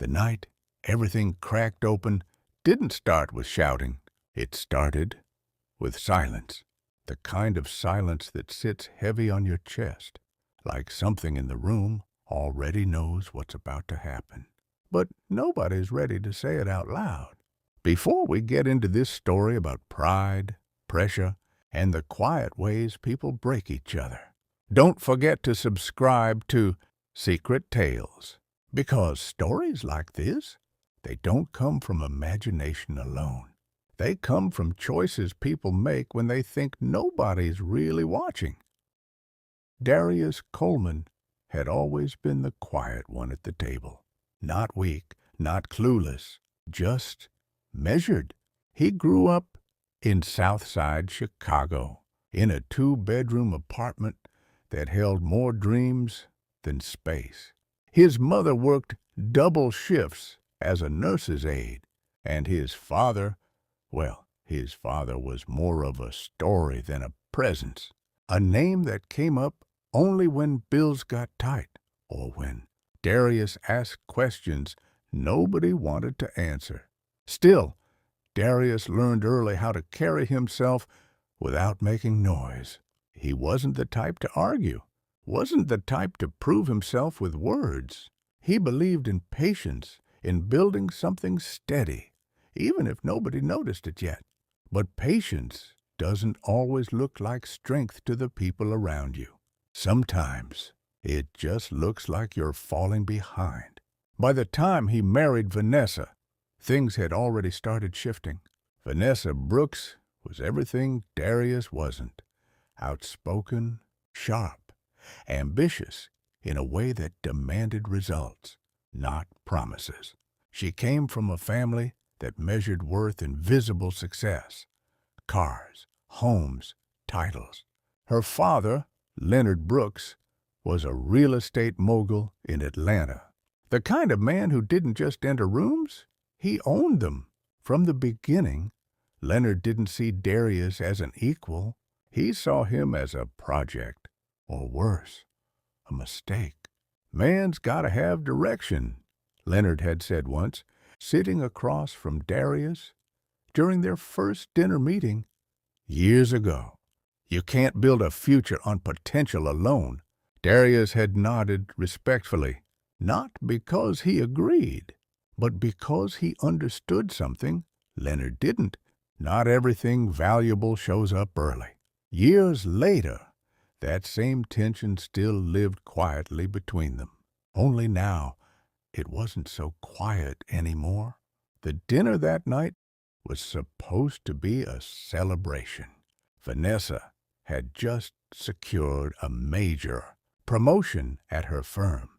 The night everything cracked open didn't start with shouting. It started with silence, the kind of silence that sits heavy on your chest, like something in the room already knows what's about to happen. But nobody's ready to say it out loud. Before we get into this story about pride, pressure, and the quiet ways people break each other, don't forget to subscribe to Secret Tales, because stories like this, they don't come from imagination alone. They come from choices people make when they think nobody's really watching. Darius Coleman had always been the quiet one at the table. Not weak, not clueless, just measured. He grew up in Southside Chicago, in a 2-bedroom apartment that held more dreams than space. His mother worked double shifts as a nurse's aide, and his father was more of a story than a presence, a name that came up only when bills got tight or when Darius asked questions nobody wanted to answer. Still, Darius learned early how to carry himself without making noise. He wasn't the type to argue, wasn't the type to prove himself with words. He believed in patience, in building something steady, even if nobody noticed it yet. But patience doesn't always look like strength to the people around you. Sometimes it just looks like you're falling behind. By the time he married Vanessa, things had already started shifting. Vanessa Brooks was everything Darius wasn't. Outspoken, sharp, ambitious in a way that demanded results, not promises. She came from a family that measured worth in visible success. Cars, homes, titles. Her father, Leonard Brooks, was a real estate mogul in Atlanta. The kind of man who didn't just enter rooms, he owned them. From the beginning, Leonard didn't see Darius as an equal. He saw him as a project, or worse, a mistake. Man's gotta have direction, Leonard had said once, sitting across from Darius during their first dinner meeting years ago. You can't build a future on potential alone. Darius had nodded respectfully, not because he agreed, but because he understood something Leonard didn't. Not everything valuable shows up early. Years later, that same tension still lived quietly between them. Only now, it wasn't so quiet anymore. The dinner that night was supposed to be a celebration. Vanessa had just secured a major promotion at her firm,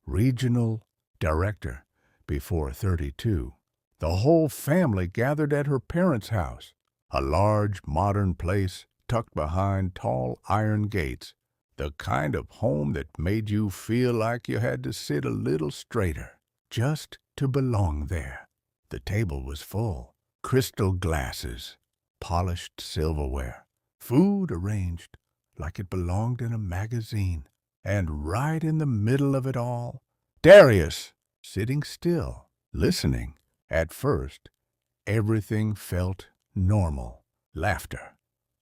regional director, before 32. The whole family gathered at her parents' house, a large, modern place tucked behind tall iron gates, the kind of home that made you feel like you had to sit a little straighter just to belong there. The table was full, crystal glasses, polished silverware, food arranged like it belonged in a magazine. And right in the middle of it all, Darius, sitting still, listening. At first, everything felt normal. Laughter,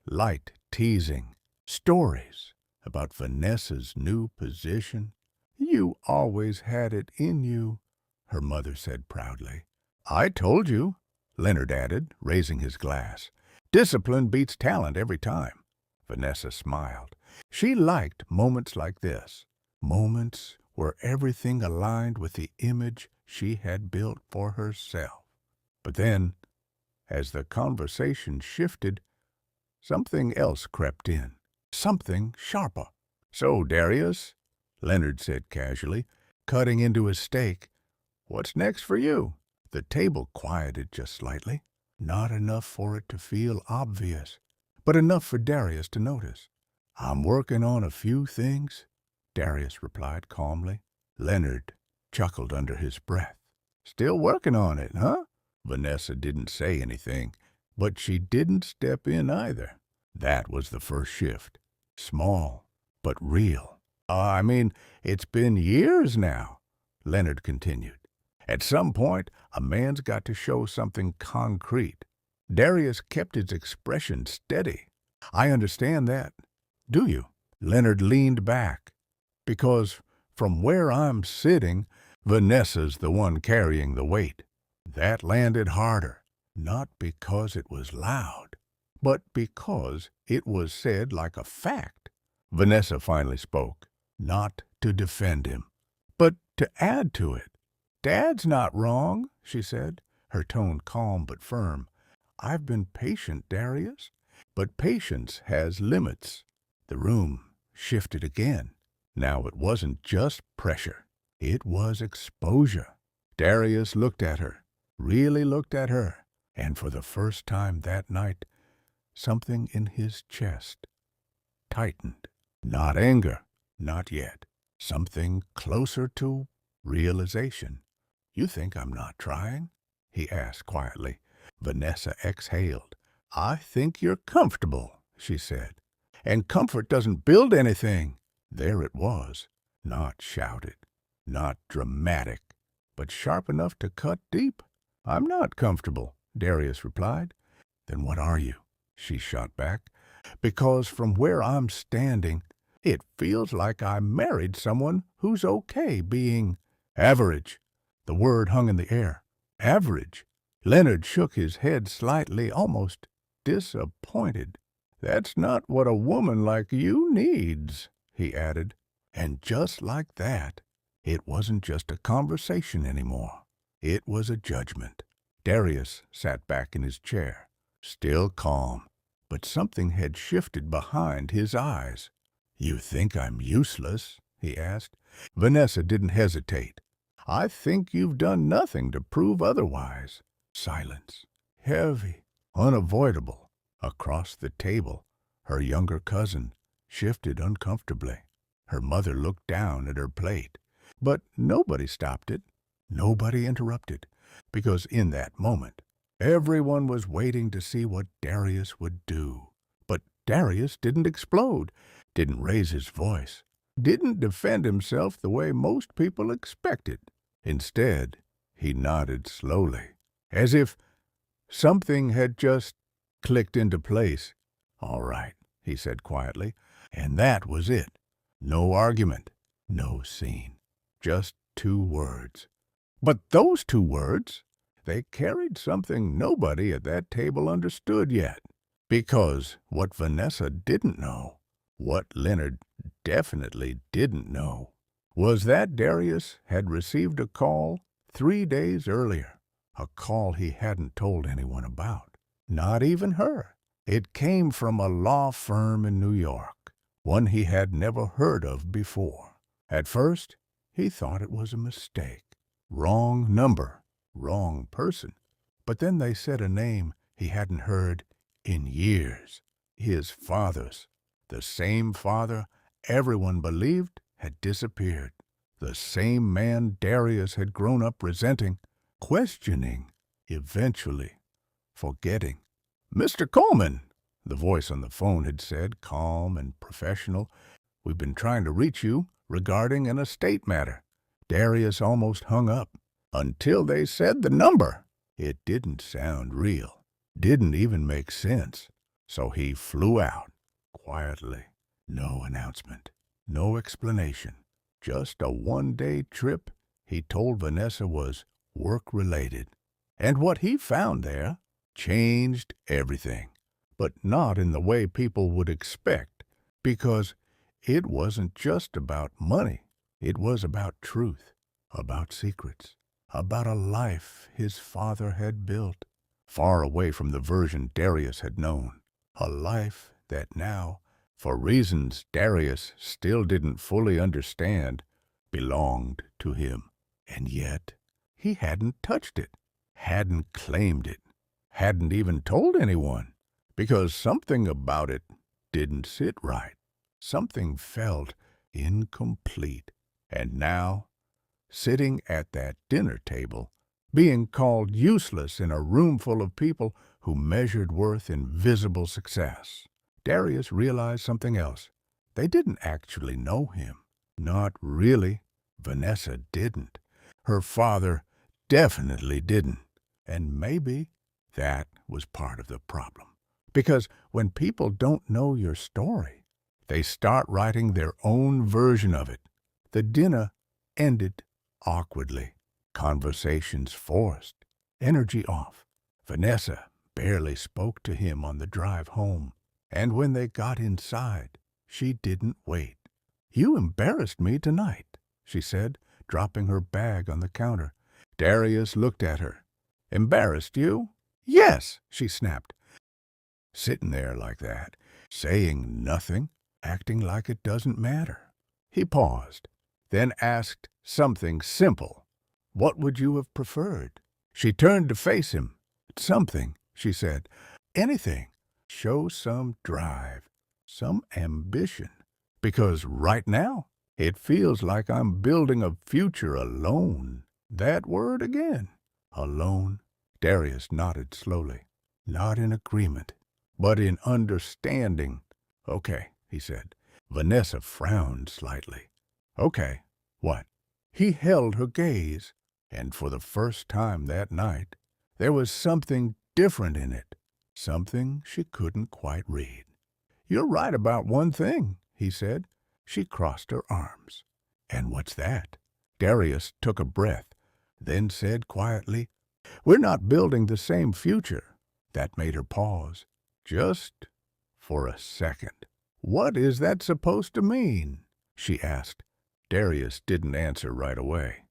light teasing, stories about Vanessa's new position. You always had it in you, her mother said proudly. I told you, Leonard added, raising his glass. Discipline beats talent every time. Vanessa smiled. She liked moments like this, moments where everything aligned with the image she had built for herself. But then, as the conversation shifted, something else crept in, something sharper. So, Darius, Leonard said casually, cutting into his steak, what's next for you? The table quieted just slightly, not enough for it to feel obvious, but enough for Darius to notice. I'm working on a few things, Darius replied calmly. Leonard chuckled under his breath. Still working on it, huh? Vanessa didn't say anything, but she didn't step in either. That was the first shift. Small, but real. It's been years now, Leonard continued. At some point, a man's got to show something concrete. Darius kept his expression steady. I understand that. Do you? Leonard leaned back. Because from where I'm sitting, Vanessa's the one carrying the weight. That landed harder, not because it was loud, but because it was said like a fact. Vanessa finally spoke, not to defend him, but to add to it. Dad's not wrong, she said, her tone calm but firm. I've been patient, Darius, but patience has limits. The room shifted again. Now it wasn't just pressure. It was exposure. Darius looked at her, really looked at her, and for the first time that night, something in his chest tightened. Not anger, not yet. Something closer to realization. You think I'm not trying? He asked quietly. Vanessa exhaled. I think you're comfortable, she said. And comfort doesn't build anything. There it was, not shouted, not dramatic, but sharp enough to cut deep. I'm not comfortable, Darius replied. Then what are you? She shot back. Because from where I'm standing, it feels like I married someone who's okay being average. The word hung in the air. Average. Leonard shook his head slightly, almost disappointed. That's not what a woman like you needs, he added. And just like that, it wasn't just a conversation anymore. It was a judgment. Darius sat back in his chair, still calm, but something had shifted behind his eyes. You think I'm useless? He asked. Vanessa didn't hesitate. I think you've done nothing to prove otherwise. Silence. Heavy. Unavoidable. Across the table, her younger cousin shifted uncomfortably. Her mother looked down at her plate. But nobody stopped it. Nobody interrupted. Because in that moment, everyone was waiting to see what Darius would do. But Darius didn't explode, didn't raise his voice, didn't defend himself the way most people expected. Instead, he nodded slowly, as if something had just clicked into place. All right, he said quietly, and that was it. No argument, no scene, just 2 words. But those 2 words, they carried something nobody at that table understood yet. Because what Vanessa didn't know, what Leonard definitely didn't know, was that Darius had received a call 3 days earlier, a call he hadn't told anyone about, not even her. It came from a law firm in New York, one he had never heard of before. At first, he thought it was a mistake. Wrong number, wrong person. But then they said a name he hadn't heard in years. His father's. The same father everyone believed had disappeared. The same man Darius had grown up resenting, questioning, eventually forgetting. Mr. Coleman, the voice on the phone had said, calm and professional. We've been trying to reach you regarding an estate matter. Darius almost hung up until they said the number. It didn't sound real, didn't even make sense. So he flew out, quietly. No announcement, no explanation. Just a one-day trip he told Vanessa was work-related. And what he found there changed everything. But not in the way people would expect, because it wasn't just about money. It was about truth, about secrets, about a life his father had built, far away from the version Darius had known. A life that now, for reasons Darius still didn't fully understand, belonged to him. And yet, he hadn't touched it, hadn't claimed it, hadn't even told anyone, because something about it didn't sit right. Something felt incomplete. And now, sitting at that dinner table, being called useless in a room full of people who measured worth in visible success, Darius realized something else. They didn't actually know him. Not really. Vanessa didn't. Her father definitely didn't. And maybe that was part of the problem. Because when people don't know your story, they start writing their own version of it. The dinner ended awkwardly. Conversations forced. Energy off. Vanessa barely spoke to him on the drive home. And when they got inside, she didn't wait. "You embarrassed me tonight," she said, dropping her bag on the counter. Darius looked at her. "Embarrassed you?" "Yes," she snapped. Sitting there like that, saying nothing, acting like it doesn't matter. He paused, then asked something simple. "What would you have preferred?" She turned to face him. "Something," she said. "Anything. Show some drive, some ambition. Because right now, it feels like I'm building a future alone." That word again. Alone. Darius nodded slowly. Not in agreement, but in understanding. "Okay," he said. Vanessa frowned slightly. "Okay, what?" He held her gaze, and for the first time that night, there was something different in it, something she couldn't quite read. "You're right about one thing," he said. She crossed her arms. "And what's that?" Darius took a breath, then said quietly, "We're not building the same future." That made her pause, just for a second. "What is that supposed to mean?" she asked. Darius didn't answer right away.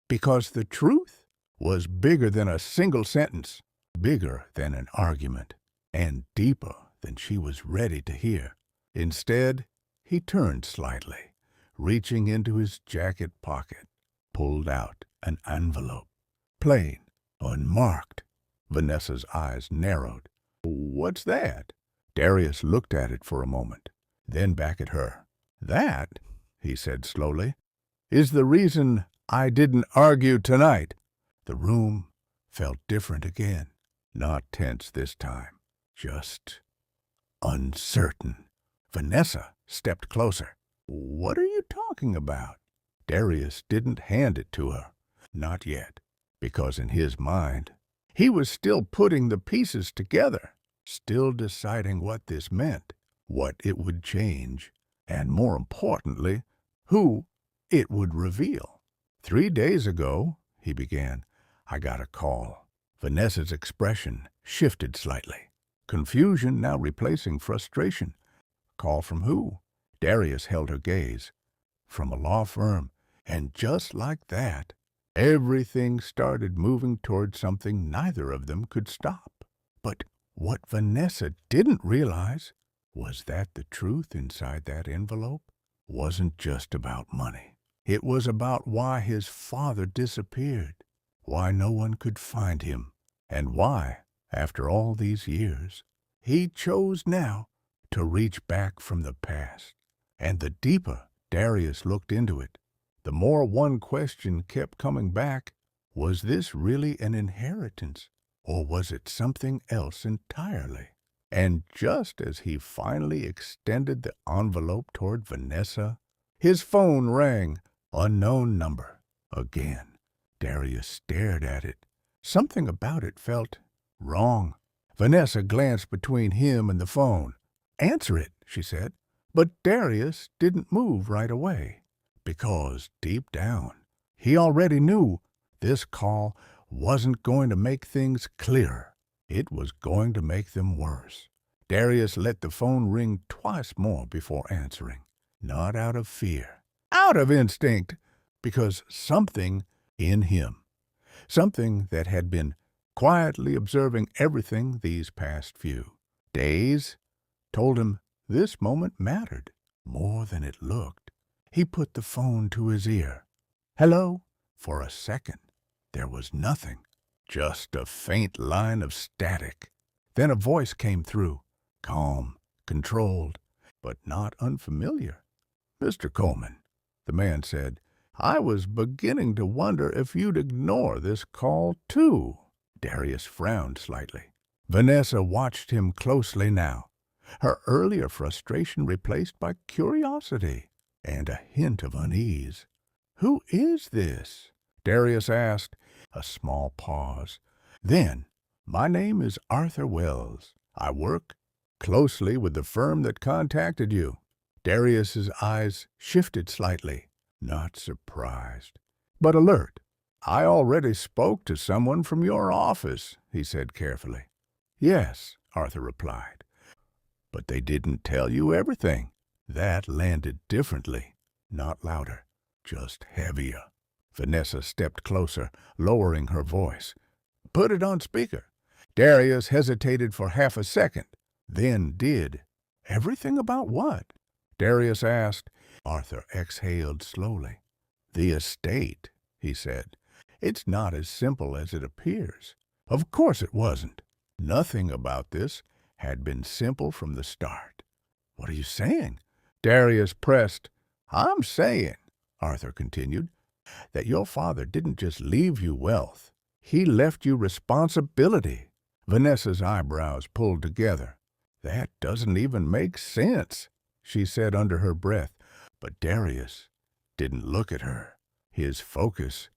Because the truth was bigger than a single sentence, bigger than an argument, and deeper than she was ready to hear. Instead, he turned slightly, reaching into his jacket pocket, pulled out an envelope. Plain, unmarked. Vanessa's eyes narrowed. "What's that?" Darius looked at it for a moment, then back at her. "That," he said slowly, "is the reason I didn't argue tonight." The room felt different again. Not tense this time, just uncertain. Vanessa stepped closer. "What are you talking about?" Darius didn't hand it to her. Not yet, because in his mind, he was still putting the pieces together, still deciding what this meant, what it would change, and more importantly, who it would reveal. "3 days ago," he began, "I got a call." Vanessa's expression shifted slightly, confusion now replacing frustration. "Call from who?" Darius held her gaze. "From a law firm." And just like that, everything started moving toward something neither of them could stop. But what Vanessa didn't realize was that the truth inside that envelope wasn't just about money. It was about why his father disappeared, why no one could find him, and why, after all these years, he chose now to reach back from the past. And the deeper Darius looked into it, the more one question kept coming back. Was this really an inheritance, or was it something else entirely? And just as he finally extended the envelope toward Vanessa, his phone rang. Unknown number. Again. Darius stared at it. Something about it felt wrong. Vanessa glanced between him and the phone. "Answer it," she said. But Darius didn't move right away, because deep down, he already knew this call wasn't going to make things clearer. It was going to make them worse. Darius let the phone ring twice more before answering, not out of fear, out of instinct, because something in him, something that had been quietly observing everything these past few days, told him this moment mattered more than it looked. He put the phone to his ear. "Hello?" For a second, there was nothing, just a faint line of static. Then a voice came through, calm, controlled, but not unfamiliar. "Mr. Coleman," the man said, "I was beginning to wonder if you'd ignore this call, too." Darius frowned slightly. Vanessa watched him closely now. her earlier frustration replaced by curiosity and a hint of unease. "Who is this?" Darius asked. A small pause. Then, "My name is Arthur Wells. I work closely with the firm that contacted you." Darius's eyes shifted slightly, not surprised, but alert. "I already spoke to someone from your office," he said carefully. "Yes," Arthur replied, "but they didn't tell you everything." That landed differently, not louder, just heavier. Vanessa stepped closer, lowering her voice. "Put it on speaker." Darius hesitated for half a second, then did. "Everything about what?" Darius asked. Arthur exhaled slowly. "The estate," he said. "It's not as simple as it appears." Of course it wasn't. Nothing about this had been simple from the start. "What are you saying?" Darius pressed. "I'm saying," Arthur continued, "that your father didn't just leave you wealth. He left you responsibility." Vanessa's eyebrows pulled together. "That doesn't even make sense," she said under her breath. But Darius didn't look at her. His focus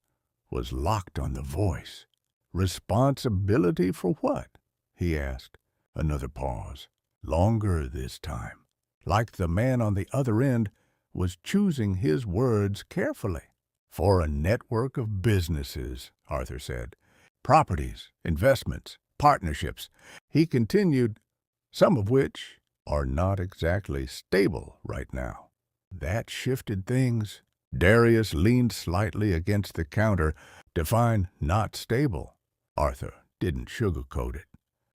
was locked on the voice. "Responsibility for what?" he asked. Another pause. Longer this time. Like the man on the other end was choosing his words carefully. "For a network of businesses," Arthur said. "Properties, investments, partnerships." He continued, "some of which are not exactly stable right now." That shifted things. Darius leaned slightly against the counter. "Define not stable." Arthur didn't sugarcoat it.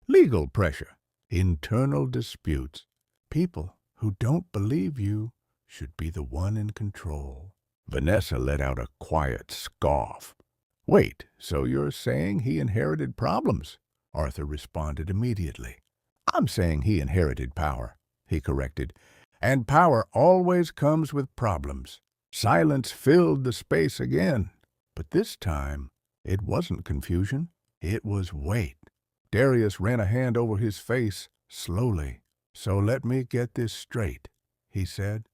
"Legal pressure, internal disputes. People who don't believe you should be the one in control." Vanessa let out a quiet scoff. "Wait, so you're saying he inherited problems?" Arthur responded immediately. "I'm saying he inherited power," he corrected. "And power always comes with problems." Silence filled the space again. But this time, it wasn't confusion. It was weight. Darius ran a hand over his face slowly. "So let me get this straight," he said.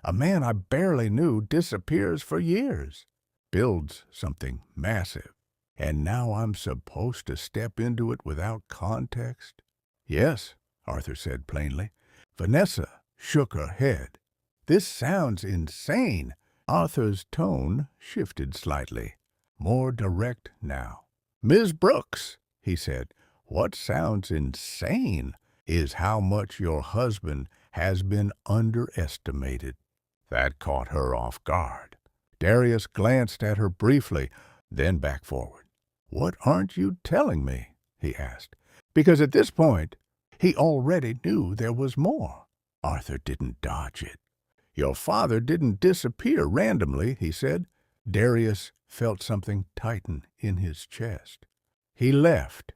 "A man I barely knew disappears for years, builds something massive, and now I'm supposed to step into it without context?" "Yes," Arthur said plainly. Vanessa shook her head. "This sounds insane." Arthur's tone shifted slightly, more direct now. "Ms. Brooks," he said, "what sounds insane is how much your husband has been underestimated." That caught her off guard. Darius glanced at her briefly, then back forward. "What aren't you telling me?" he asked. Because at this point, he already knew there was more. Arthur didn't dodge it. "Your father didn't disappear randomly," he said. Darius felt something tighten in his chest. "He left,"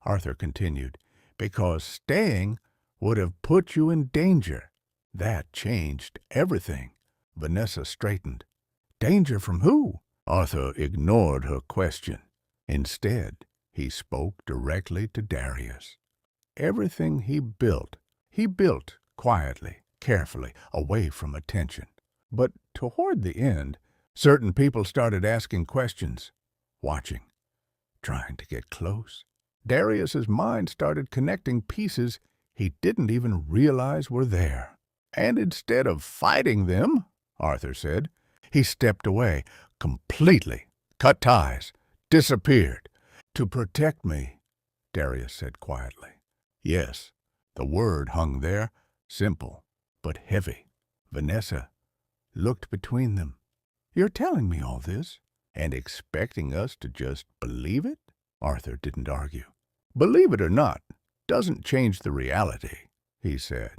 Arthur continued, "because staying would have put you in danger. That changed everything." Vanessa straightened. "Danger from who?" Arthur ignored her question. Instead, he spoke directly to Darius. Everything he built quietly, carefully, away from attention. But toward the end, certain people started asking questions, watching, trying to get close. Darius's mind started connecting pieces he didn't even realize were there. "And instead of fighting them," Arthur said, "he stepped away completely, cut ties, disappeared." "To protect me," Darius said quietly. Yes, the word hung there, simple but heavy. Vanessa looked between them. "You're telling me all this and expecting us to just believe it?" Arthur didn't argue. "Believe it or not doesn't change the reality," he said.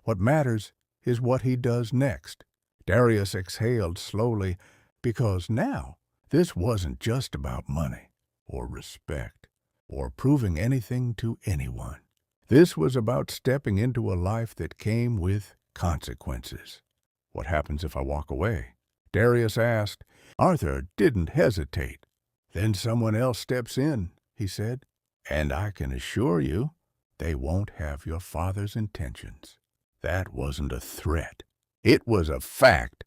"What matters is what he does next." Darius exhaled slowly, because now this wasn't just about money or respect or proving anything to anyone. This was about stepping into a life that came with consequences. "What happens if I walk away?" Darius asked. Arthur didn't hesitate. "Then someone else steps in," he said. "And I can assure you, They won't have your father's intentions. That wasn't a threat. It was a fact.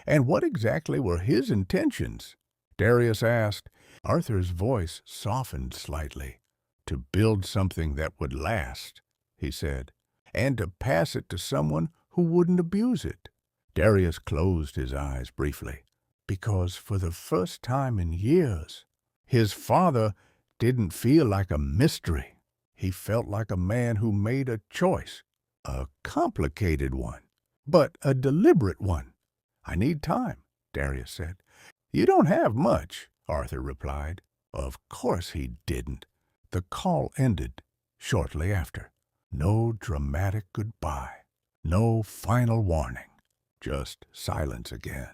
And what exactly were his intentions? Darius asked. Arthur's voice softened slightly. To build something that would last, he said, and to pass it to someone who wouldn't abuse it. Darius closed his eyes briefly, because for the first time in years, his father didn't feel like a mystery. He felt like a man who made a choice, a complicated one, but a deliberate one. I need time, Darius said. You don't have much, Arthur replied. Of course he didn't. The call ended shortly after. No dramatic goodbye, no final warning, just silence again.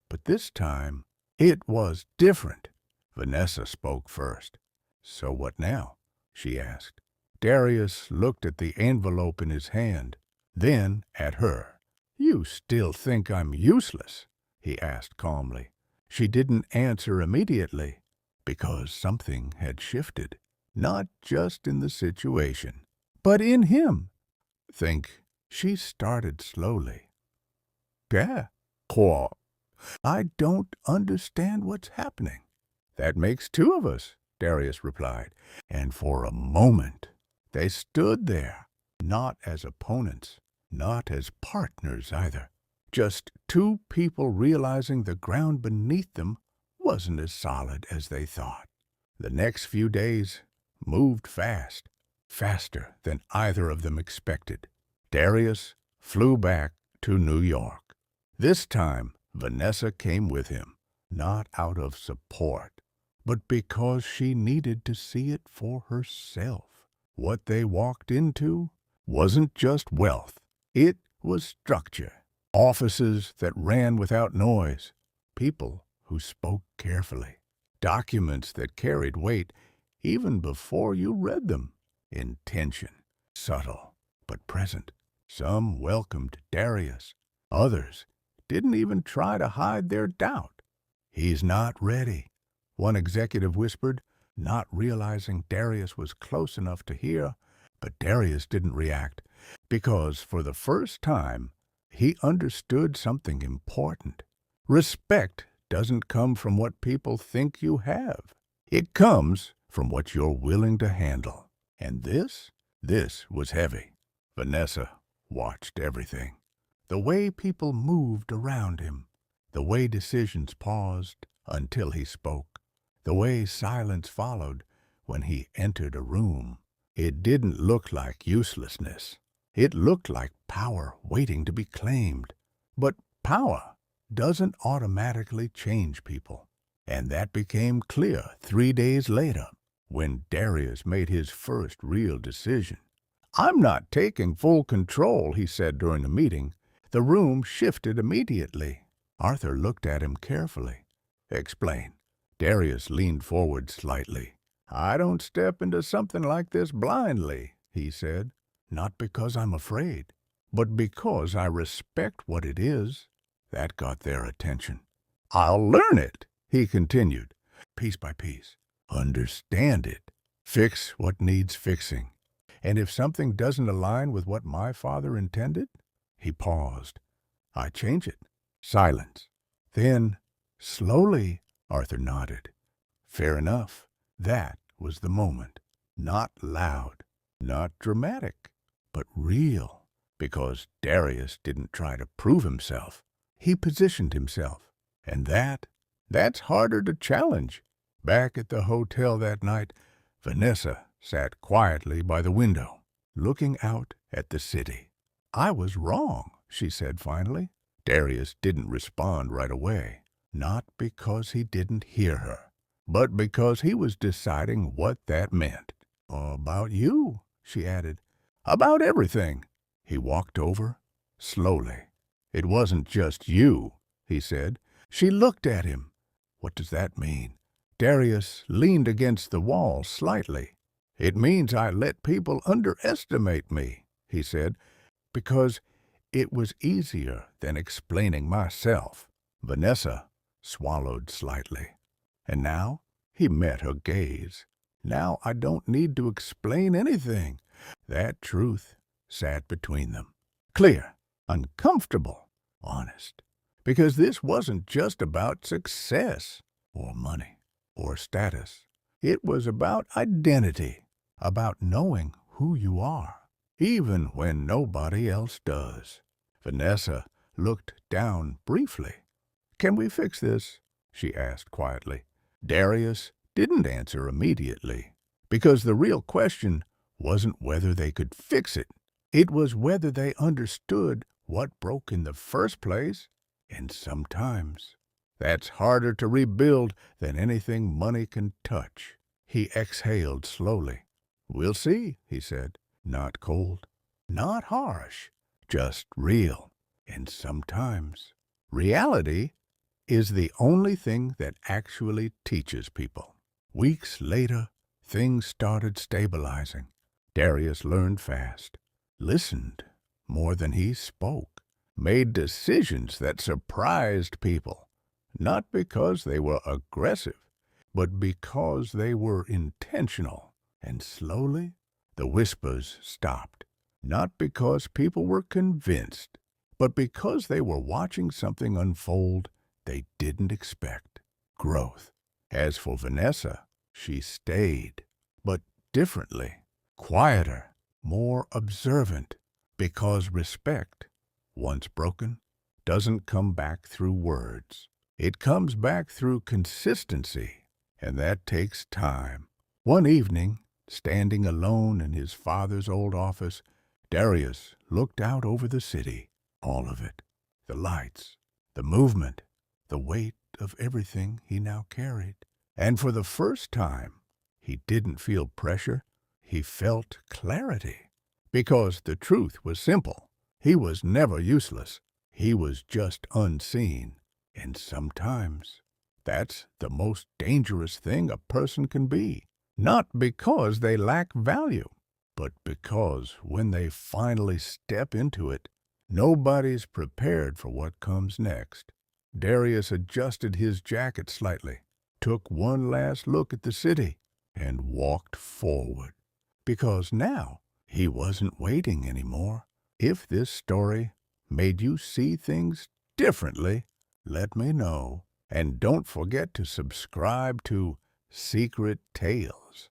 But this time, it was different. Vanessa spoke first. So what now? She asked. Darius looked at the envelope in his hand, then at her. You still think I'm useless? He asked calmly. She didn't answer immediately, because something had shifted, not just in the situation, but in him. Think. She started slowly. Yeah, quoi? I don't understand what's happening. That makes two of us, Darius replied, and for a moment they stood there, not as opponents, not as partners either, just two people realizing the ground beneath them wasn't as solid as they thought. The next few days moved fast, faster than either of them expected. Darius flew back to New York. This time, Vanessa came with him, not out of support, but because she needed to see it for herself. What they walked into wasn't just wealth. It was structure. Offices that ran without noise. People who spoke carefully. Documents that carried weight even before you read them. Intention. Subtle, but present. Some welcomed Darius. Others didn't even try to hide their doubt. He's not ready, one executive whispered, not realizing Darius was close enough to hear. But Darius didn't react, because for the first time, he understood something important. Respect doesn't come from what people think you have. It comes from what you're willing to handle. And this was heavy. Vanessa watched everything. The way people moved around him, the way decisions paused until he spoke, the way silence followed when he entered a room. It didn't look like uselessness. It looked like power waiting to be claimed. But power doesn't automatically change people. And that became clear 3 days later, when Darius made his first real decision. I'm not taking full control, he said during the meeting. The room shifted immediately. Arthur looked at him carefully. Explain. Darius leaned forward slightly. I don't step into something like this blindly, he said. Not because I'm afraid, but because I respect what it is. That got their attention. I'll learn it, he continued, piece by piece. Understand it. Fix what needs fixing. And if something doesn't align with what my father intended, he paused. I change it. Silence. Then, slowly, Arthur nodded. Fair enough. That was the moment. Not loud, not dramatic, but real. Because Darius didn't try to prove himself. He positioned himself. And that's harder to challenge. Back at the hotel that night, Vanessa sat quietly by the window, looking out at the city. I was wrong, she said finally. Darius didn't respond right away, not because he didn't hear her, but because he was deciding what that meant. About you, she added. About everything. He walked over, slowly. It wasn't just you, he said. She looked at him. What does that mean? Darius leaned against the wall slightly. It means I let people underestimate me, he said, because it was easier than explaining myself. Vanessa swallowed slightly. And now he met her gaze. Now I don't need to explain anything. That truth sat between them. Clear, uncomfortable, honest. Because this wasn't just about success or money or status. It was about identity, about knowing who you are, even when nobody else does. Vanessa looked down briefly. "Can we fix this?" she asked quietly. Darius didn't answer immediately, because the real question wasn't whether they could fix it. It was whether they understood what broke in the first place, and sometimes that's harder to rebuild than anything money can touch. He exhaled slowly. "We'll see," he said, not cold, not harsh, just real. And sometimes reality is the only thing that actually teaches people. Weeks later, things started stabilizing. Darius learned fast, listened more than he spoke, made decisions that surprised people, not because they were aggressive, but because they were intentional. And slowly, the whispers stopped, not because people were convinced, but because they were watching something unfold they didn't expect. Growth. As for Vanessa, she stayed, but differently, quieter, more observant, because respect, once broken, doesn't come back through words. It comes back through consistency, and that takes time. One evening, standing alone in his father's old office, Darius looked out over the city, all of it, the lights, the movement, the weight of everything he now carried. And for the first time, he didn't feel pressure, he felt clarity. Because the truth was simple. He was never useless. He was just unseen. And sometimes that's the most dangerous thing a person can be. Not because they lack value, but because when they finally step into it, nobody's prepared for what comes next. Darius adjusted his jacket slightly, took one last look at the city, and walked forward. Because now he wasn't waiting anymore. If this story made you see things differently, let me know. And don't forget to subscribe to Secret Tales.